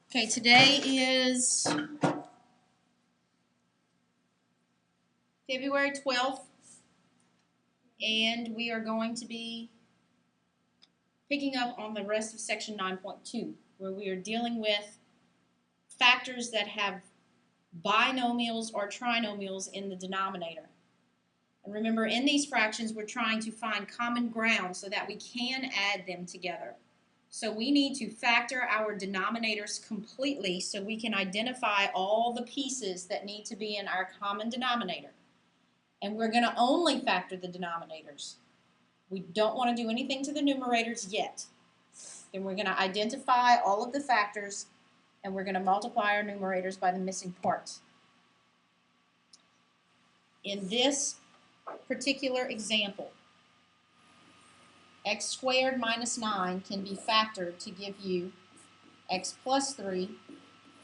Okay, today is February 12th, and we are going to be picking up on the rest of section 9.2, where we are dealing with factors that have binomials or trinomials in the denominator. And remember, in these fractions, we're trying to find common ground so that we can add them together. So we need to factor our denominators completely so we can identify all the pieces that need to be in our common denominator. And we're going to only factor the denominators. We don't want to do anything to the numerators yet. Then we're going to identify all of the factors, and we're going to multiply our numerators by the missing parts. In this particular example, x squared minus 9 can be factored to give you x plus 3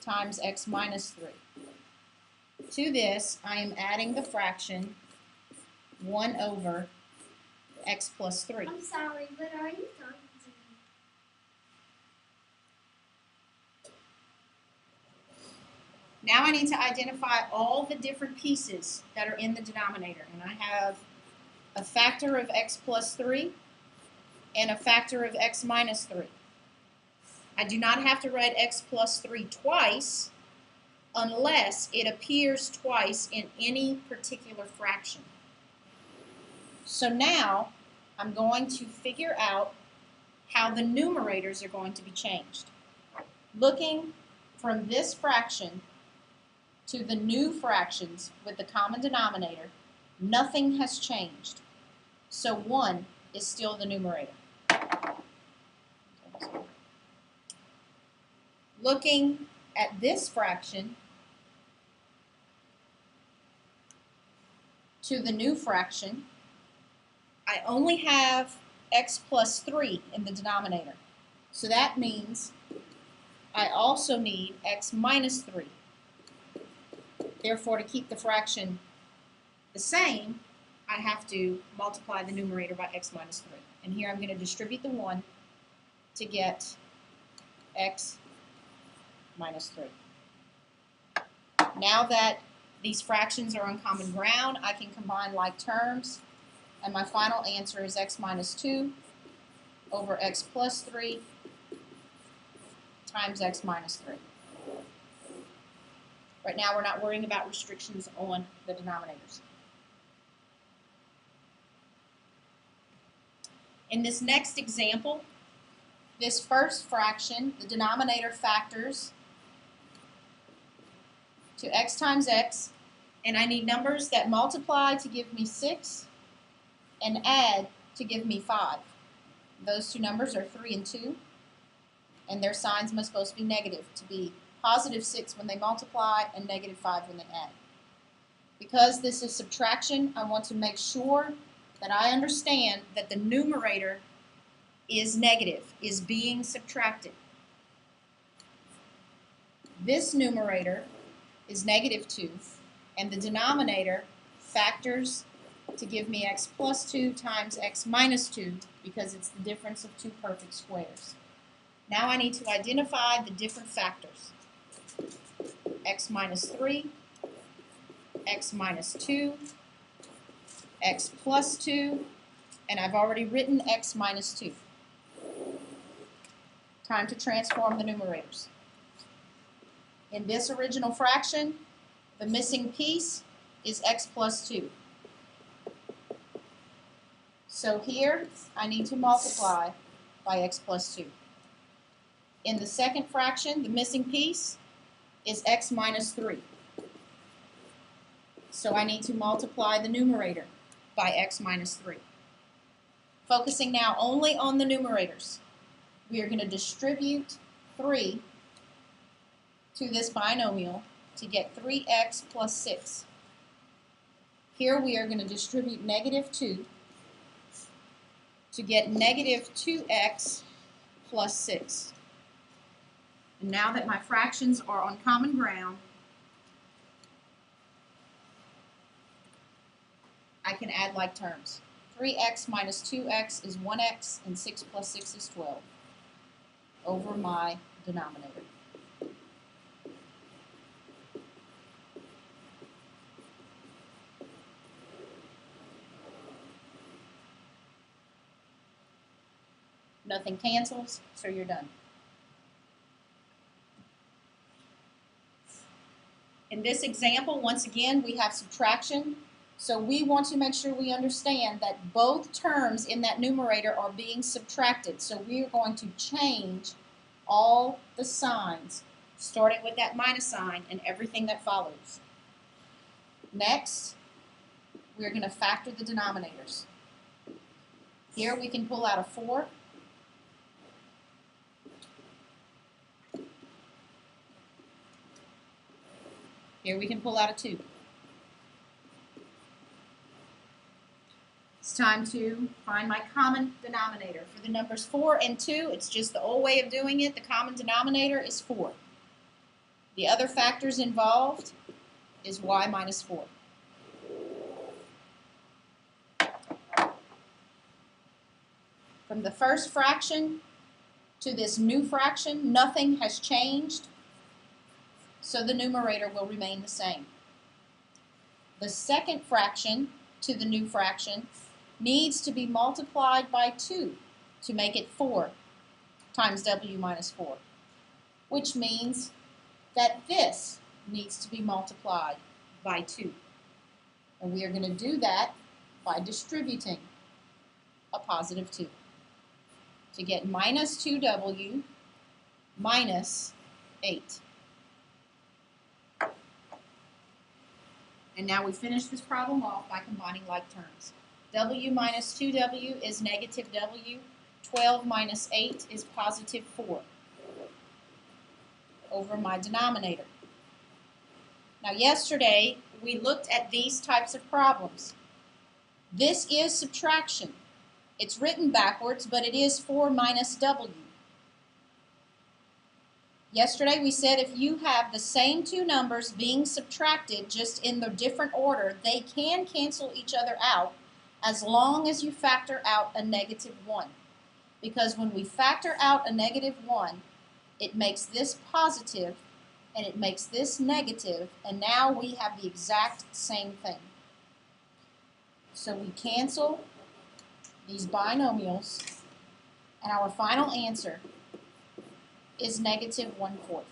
times x minus 3. To this, I am adding the fraction 1 over x plus 3. I'm sorry, but are you talking to me? Now I need to identify all the different pieces that are in the denominator. And I have a factor of x plus 3 and a factor of x minus 3. I do not have to write x plus 3 twice unless it appears twice in any particular fraction. So now I'm going to figure out how the numerators are going to be changed. Looking from this fraction to the new fractions with the common denominator, nothing has changed. So 1 is still the numerator. Looking at this fraction to the new fraction, I only have x plus 3 in the denominator. So that means I also need x minus 3. Therefore, to keep the fraction the same, I have to multiply the numerator by x minus 3. And here I'm going to distribute the 1 to get x minus 3. Now that these fractions are on common ground, I can combine like terms, and my final answer is x minus 2 over x plus 3 times x minus 3. Right now, we're not worrying about restrictions on the denominators. In this next example, this first fraction, the denominator factors to x times x, and I need numbers that multiply to give me 6 and add to give me 5. Those two numbers are 3 and 2, and their signs must both be negative to be positive 6 when they multiply and negative 5 when they add. Because this is subtraction, I want to make sure that I understand that the numerator is negative, is being subtracted. This numerator is negative 2, and the denominator factors to give me x plus 2 times x minus 2 because it's the difference of two perfect squares. Now I need to identify the different factors. X minus 3, x minus 2, x plus 2, and I've already written x minus 2. Time to transform the numerators. In this original fraction, the missing piece is x plus 2. So here, I need to multiply by x plus 2. In the second fraction, the missing piece is x minus 3. So I need to multiply the numerator by x minus 3. Focusing now only on the numerators, we are going to distribute 3 to this binomial to get 3x plus 6. Here we are going to distribute negative 2 to get negative 2x plus 6. And now that my fractions are on common ground, I can add like terms. 3x minus 2x is 1x, and 6 plus 6 is 12. over my denominator. Nothing cancels, so you're done. In this example, once again, we have subtraction. So we want to make sure we understand that both terms in that numerator are being subtracted. So we are going to change all the signs, starting with that minus sign and everything that follows. Next, we're going to factor the denominators. Here we can pull out a 4. Here we can pull out a 2. It's time to find my common denominator. For the numbers 4 and 2, it's just the old way of doing it. The common denominator is 4. The other factors involved is y minus 4. From the first fraction to this new fraction, nothing has changed, so the numerator will remain the same. The second fraction to the new fraction needs to be multiplied by 2 to make it 4 times w minus 4, which means that this needs to be multiplied by 2. And we are going to do that by distributing a positive 2 to get minus 2w minus 8. And now we finish this problem off by combining like terms. W minus 2w is negative w. 12 minus 8 is positive 4 over my denominator. Now yesterday we looked at these types of problems. This is subtraction. It's written backwards, but it is 4 minus w. Yesterday we said if you have the same two numbers being subtracted just in the different order, they can cancel each other out as long as you factor out a negative 1. Because when we factor out a negative 1, it makes this positive and it makes this negative, and now we have the exact same thing. So we cancel these binomials, and our final answer is negative 1/4.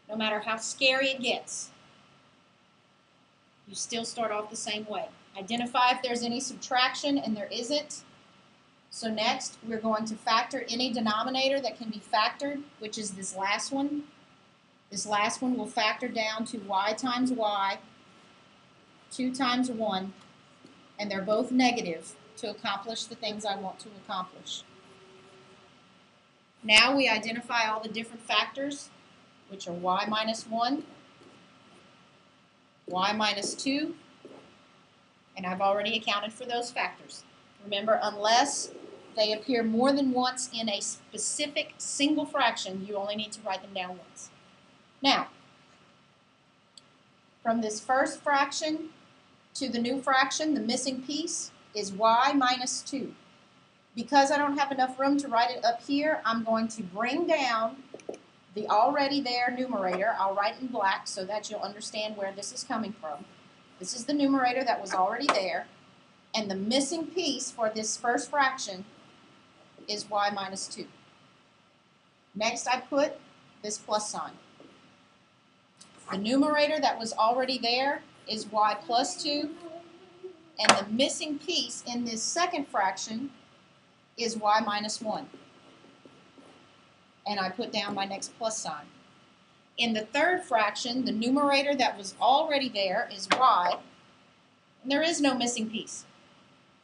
No matter how scary it gets, you still start off the same way. Identify if there's any subtraction, and there isn't. So next, we're going to factor any denominator that can be factored, which is this last one. This last one will factor down to y times y, 2 times 1, and they're both negative to accomplish the things I want to accomplish. Now we identify all the different factors, which are y minus 1, y minus 2, and I've already accounted for those factors. Remember, unless they appear more than once in a specific single fraction, you only need to write them down once. Now, from this first fraction to the new fraction, the missing piece is y minus 2. Because I don't have enough room to write it up here, I'm going to bring down the already there numerator. I'll write in black so that you'll understand where this is coming from. This is the numerator that was already there, and the missing piece for this first fraction is y minus 2. Next, I put this plus sign. The numerator that was already there is y plus 2, and the missing piece in this second fraction is y minus 1. And I put down my next plus sign. In the third fraction, the numerator that was already there is y, and there is no missing piece,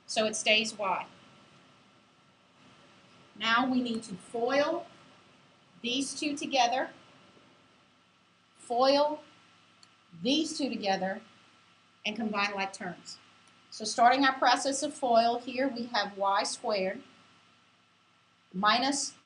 so it stays y. Now we need to FOIL these two together, FOIL these two together, and combine like terms. So starting our process of FOIL, here we have y squared minus